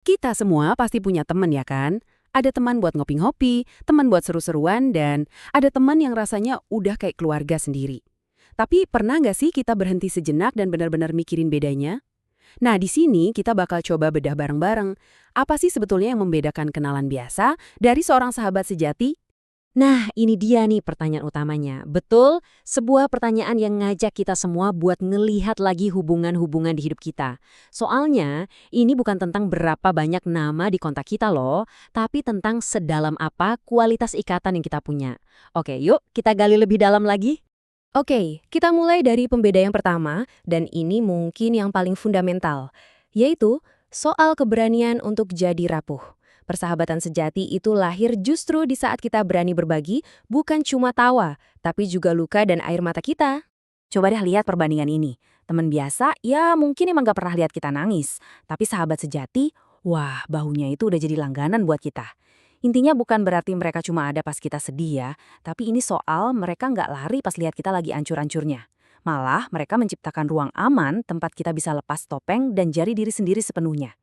Kita semua pasti punya teman ya kan? Ada teman buat ngopi-ngopi, teman buat seru-seruan, dan ada teman yang rasanya udah kayak keluarga sendiri. Tapi pernah nggak sih kita berhenti sejenak dan benar-benar mikirin bedanya? Nah, di sini kita bakal coba bedah bareng-bareng. Apa sih sebetulnya yang membedakan kenalan biasa dari seorang sahabat sejati? Nah, ini dia nih pertanyaan utamanya. Betul, sebuah pertanyaan yang ngajak kita semua buat ngelihat lagi hubungan-hubungan di hidup kita. Soalnya, ini bukan tentang berapa banyak nama di kontak kita loh, tapi tentang sedalam apa kualitas ikatan yang kita punya. Oke, yuk kita gali lebih dalam lagi. Oke, kita mulai dari pembeda yang pertama, dan ini mungkin yang paling fundamental, yaitu soal keberanian untuk jadi rapuh. Persahabatan sejati itu lahir justru di saat kita berani berbagi, bukan cuma tawa, tapi juga luka dan air mata kita. Coba deh lihat perbandingan ini. Teman biasa, ya mungkin emang gak pernah lihat kita nangis. Tapi sahabat sejati, wah bahunya itu udah jadi langganan buat kita. Intinya bukan berarti mereka cuma ada pas kita sedih ya, tapi ini soal mereka nggak lari pas lihat kita lagi ancur-ancurnya. Malah mereka menciptakan ruang aman tempat kita bisa lepas topeng dan jari diri sendiri sepenuhnya.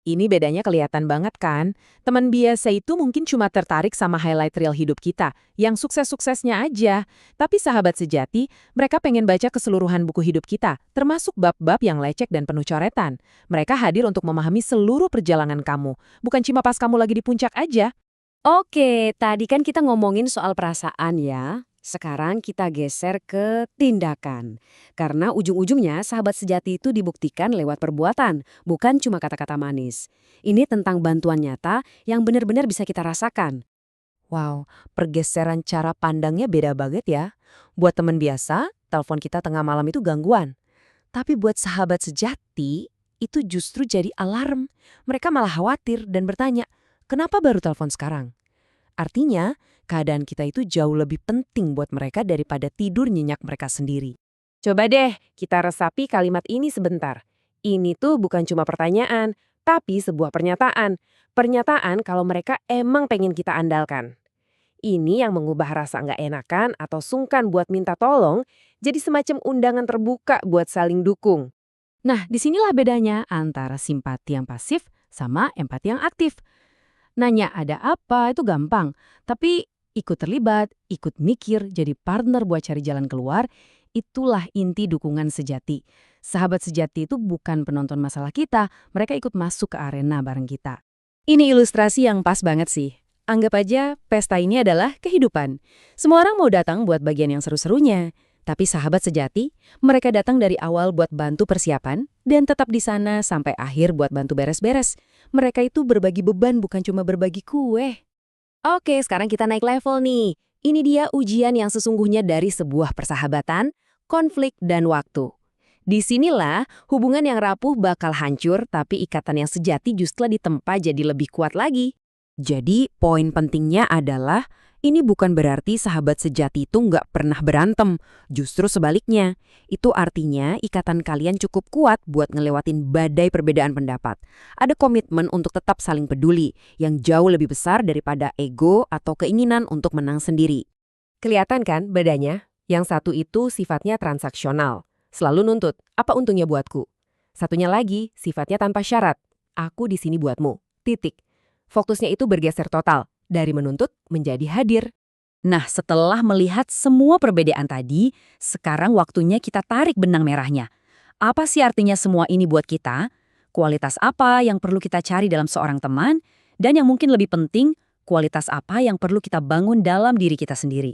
Ini bedanya kelihatan banget kan? Teman biasa itu mungkin cuma tertarik sama highlight reel hidup kita, yang sukses-suksesnya aja. Tapi sahabat sejati, mereka pengen baca keseluruhan buku hidup kita, termasuk bab-bab yang lecek dan penuh coretan. Mereka hadir untuk memahami seluruh perjalanan kamu, bukan cuma pas kamu lagi di puncak aja. Oke, tadi kan kita ngomongin soal perasaan ya. Sekarang kita geser ke tindakan. Karena ujung-ujungnya sahabat sejati itu dibuktikan lewat perbuatan, bukan cuma kata-kata manis. Ini tentang bantuan nyata yang benar-benar bisa kita rasakan. Wow, pergeseran cara pandangnya beda banget ya. Buat teman biasa, telepon kita tengah malam itu gangguan. Tapi buat sahabat sejati, itu justru jadi alarm. Mereka malah khawatir dan bertanya, kenapa baru telepon sekarang? Artinya, keadaan kita itu jauh lebih penting buat mereka daripada tidur nyenyak mereka sendiri. Coba deh kita resapi kalimat ini sebentar. Ini tuh bukan cuma pertanyaan, tapi sebuah pernyataan. Pernyataan kalau mereka emang pengen kita andalkan. Ini yang mengubah rasa nggak enakan atau sungkan buat minta tolong jadi semacam undangan terbuka buat saling dukung. Nah, disinilah bedanya antara simpati yang pasif sama empati yang aktif. Nanya ada apa itu gampang, tapi ikut terlibat, ikut mikir, jadi partner buat cari jalan keluar, itulah inti dukungan sejati. Sahabat sejati itu bukan penonton masalah kita, mereka ikut masuk ke arena bareng kita. Ini ilustrasi yang pas banget sih. Anggap aja pesta ini adalah kehidupan. Semua orang mau datang buat bagian yang seru-serunya. Tapi sahabat sejati, mereka datang dari awal buat bantu persiapan dan tetap di sana sampai akhir buat bantu beres-beres. Mereka itu berbagi beban bukan cuma berbagi kue. Oke, sekarang kita naik level nih. Ini dia ujian yang sesungguhnya dari sebuah persahabatan, konflik, dan waktu. Disinilah hubungan yang rapuh bakal hancur, tapi ikatan yang sejati justru ditempa jadi lebih kuat lagi. Jadi, poin pentingnya adalah ini bukan berarti sahabat sejati itu nggak pernah berantem. Justru sebaliknya, itu artinya ikatan kalian cukup kuat buat ngelewatin badai perbedaan pendapat. Ada komitmen untuk tetap saling peduli, yang jauh lebih besar daripada ego atau keinginan untuk menang sendiri. Kelihatan kan bedanya? Yang satu itu sifatnya transaksional. Selalu nuntut, apa untungnya buatku? Satunya lagi, sifatnya tanpa syarat. Aku di sini buatmu. Titik. Fokusnya itu bergeser total, dari menuntut menjadi hadir. Nah, setelah melihat semua perbedaan tadi, sekarang waktunya kita tarik benang merahnya. Apa sih artinya semua ini buat kita? Kualitas apa yang perlu kita cari dalam seorang teman? Dan yang mungkin lebih penting, kualitas apa yang perlu kita bangun dalam diri kita sendiri?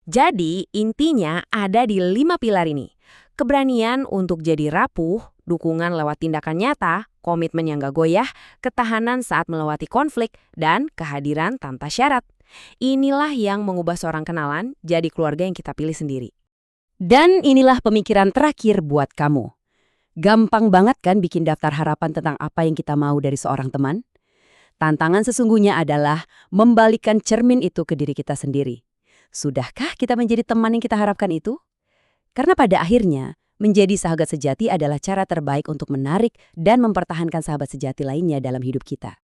Jadi, intinya ada di 5 pilar ini. Keberanian untuk jadi rapuh, dukungan lewat tindakan nyata, komitmen yang gak goyah, ketahanan saat melewati konflik, dan kehadiran tanpa syarat. Inilah yang mengubah seorang kenalan jadi keluarga yang kita pilih sendiri. Dan inilah pemikiran terakhir buat kamu. Gampang banget kan bikin daftar harapan tentang apa yang kita mau dari seorang teman? Tantangan sesungguhnya adalah membalikkan cermin itu ke diri kita sendiri. Sudahkah kita menjadi teman yang kita harapkan itu? Karena pada akhirnya, menjadi sahabat sejati adalah cara terbaik untuk menarik dan mempertahankan sahabat sejati lainnya dalam hidup kita.